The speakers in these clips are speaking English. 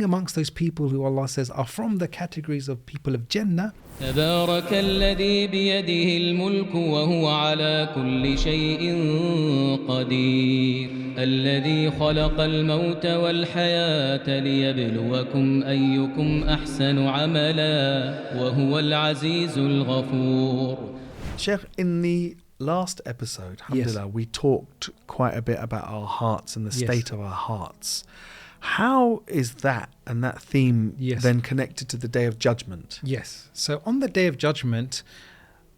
being amongst those people who Allah says are from the categories of people of Jannah. تبارك الذي بيده الملك وهو على كل شيء قدير الذي خلق الموت والحياة ليبلوكم أيكم أحسن عملا وهو العزيز الغفور. Sheikh, in the last episode, alhamdulillah, we talked quite a bit about our hearts and the state of our hearts. How is that and that theme then connected to the Day of Judgment? Yes. So on the Day of Judgment,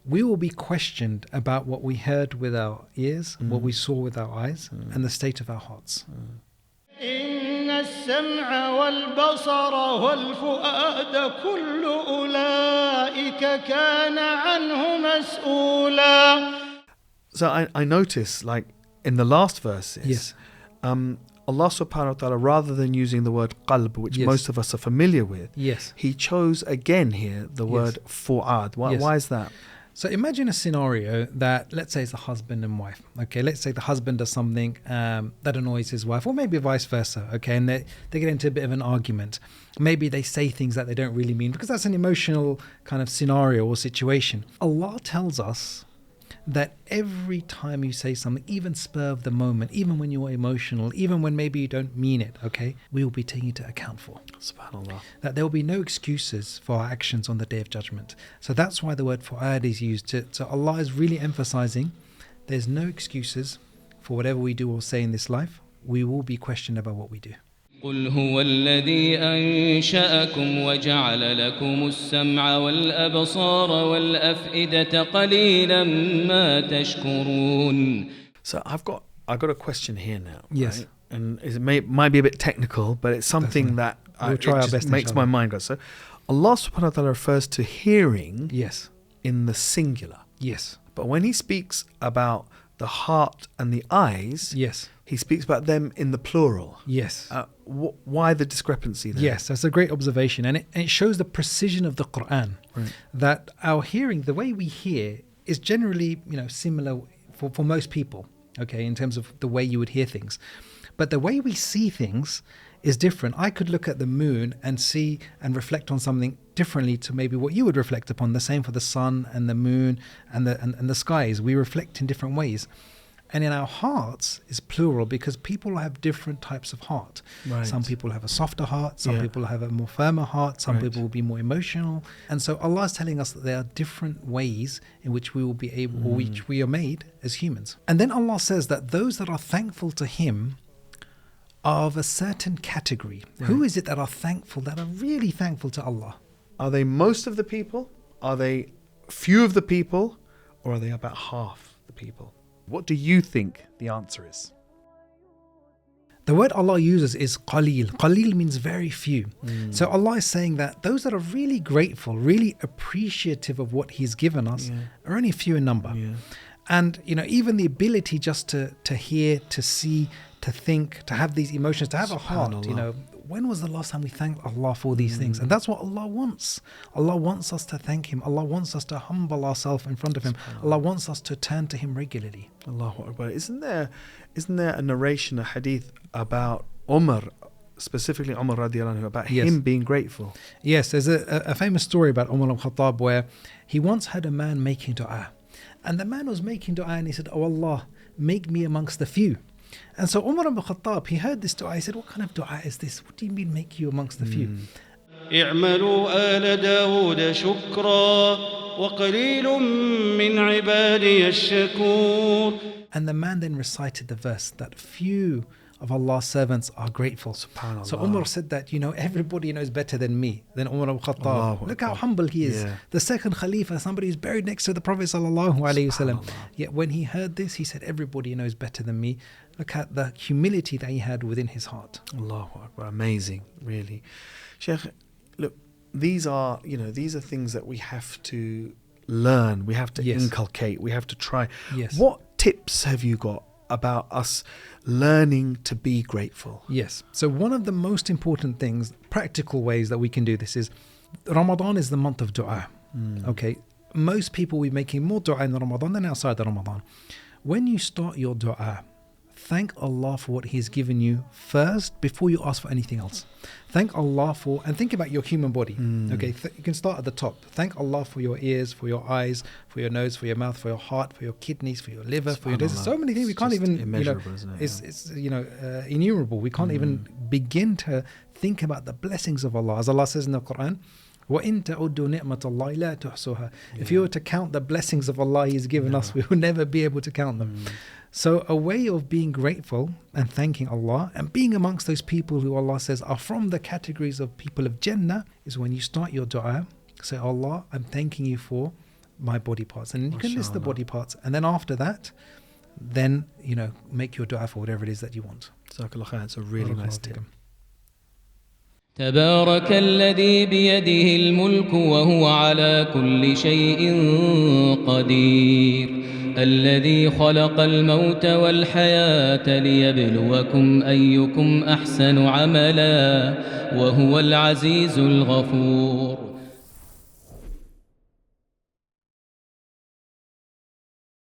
we will be questioned about what we heard with our ears, what we saw with our eyes, and the state of our hearts. إن السمع والبصر والفؤاد كل أولئك كان عنه مسؤولا. So I notice, like in the last verses, Allah subhanahu wa ta'ala, rather than using the word qalb, which most of us are familiar with, He chose again here the word fu'ad. Why is that? So imagine a scenario that, let's say it's a husband and wife. Okay, let's say the husband does something that annoys his wife, or maybe vice versa. Okay, and they get into a bit of an argument. Maybe they say things that they don't really mean, because that's an emotional kind of scenario or situation. Allah tells us that every time you say something, even spur of the moment, even when you're emotional, even when maybe you don't mean it, okay, we will be taking it to account for. SubhanAllah. That there will be no excuses for our actions on the Day of Judgment. So that's why the word fu'ad is used. So Allah is really emphasizing there's no excuses for whatever we do or say in this life. We will be questioned about what we do. قل هو الذي أنشأكم وجعل لكم السمع والأبصار والأفئدة قليلا ما تشكرون. So I've got a question here now. Yes. Right? And it might be a bit technical, but it's something that we'll try our best, makes my mind go. So Allah subhanahu wa ta'ala refers to hearing in the singular. Yes. But when He speaks about the heart and the eyes, He speaks about them in the plural. Yes. Why the discrepancy there? Yes, that's a great observation. And it shows the precision of the Qur'an. Right. That our hearing, the way we hear, is generally, similar for most people, okay, in terms of the way you would hear things. But the way we see things is different. I could look at the moon and see and reflect on something differently to maybe what you would reflect upon. The same for the sun and the moon and the skies. We reflect in different ways. And in our hearts is plural, because people have different types of heart. Right. Some people have a softer heart, some people have a more firmer heart, some people will be more emotional. And so Allah is telling us that there are different ways in which we will be able, or which we are made as humans. And then Allah says that those that are thankful to Him are of a certain category. Right. Who is it that are thankful, that are really thankful to Allah? Are they most of the people? Are they few of the people? Or are they about half the people? What do you think the answer is? The word Allah uses is qaleel. Qaleel means very few. So Allah is saying that those that are really grateful, really appreciative of what He's given us are only few in number. And even the ability just to hear, to see, to think, to have these emotions, to have a heart, when was the last time we thanked Allah for these things? And that's what Allah wants. Allah wants us to thank Him. Allah wants us to humble ourselves in front of Him. Allah wants us to turn to Him regularly. Allahu Akbar. Isn't there a narration, a hadith about Umar, specifically Umar radiallahu anhu, about him being grateful? Yes, there's a famous story about Umar al-Khattab where he once had a man making dua. And the man was making dua and he said, "Oh Allah, make me amongst the few." And so Umar ibn Khattab, he heard this dua. He said, "What kind of dua is this? What do you mean make you amongst the few?" اعملوا آل داود شكرا وقليل من عبادي الشكور. And the man then recited the verse that few of Allah's servants are grateful. SubhanAllah. So Umar said that, everybody knows better than me, than Umar al-Khattab. Look how humble he is. The second Khalifa, somebody who's buried next to the Prophet sallallahu alaihi wasallam. Yet when he heard this, he said, everybody knows better than me. Look at the humility that he had within his heart. Allahu Akbar. Amazing, really. Sheikh, look, these are things that we have to learn, we have to inculcate, we have to try. Yes. What tips have you got about us learning to be grateful? Yes. So one of the most important things, practical ways that we can do this is, Ramadan is the month of dua. Okay. Most people will be making more dua in Ramadan than outside of Ramadan. When you start your dua, thank Allah for what He's given you first before you ask for anything else. Thank Allah for, and think about your human body. Okay, you can start at the top. Thank Allah for your ears, for your eyes, for your nose, for your mouth, for your heart, for your kidneys, for your liver, for your. There's so many things we can't even. It's innumerable. We can't even begin to think about the blessings of Allah. As Allah says in the Qur'an, وَإِن تَعُدُّوا نِعْمَةَ اللَّهِ لَا تُحْصُوهَا. If you were to count the blessings of Allah He's given us, we will never be able to count them. So a way of being grateful and thanking Allah and being amongst those people who Allah says are from the categories of people of Jannah is when you start your dua, say, Allah, I'm thanking you for my body parts. And you can list the body parts. And then after that, then, make your dua for whatever it is that you want. It's a really nice tip. تبارك الذي بيده الملك وهو على كل شيء قدير الذي خلق الموت والحياة ليبلوكم أيكم أحسن عملا وهو العزيز الغفور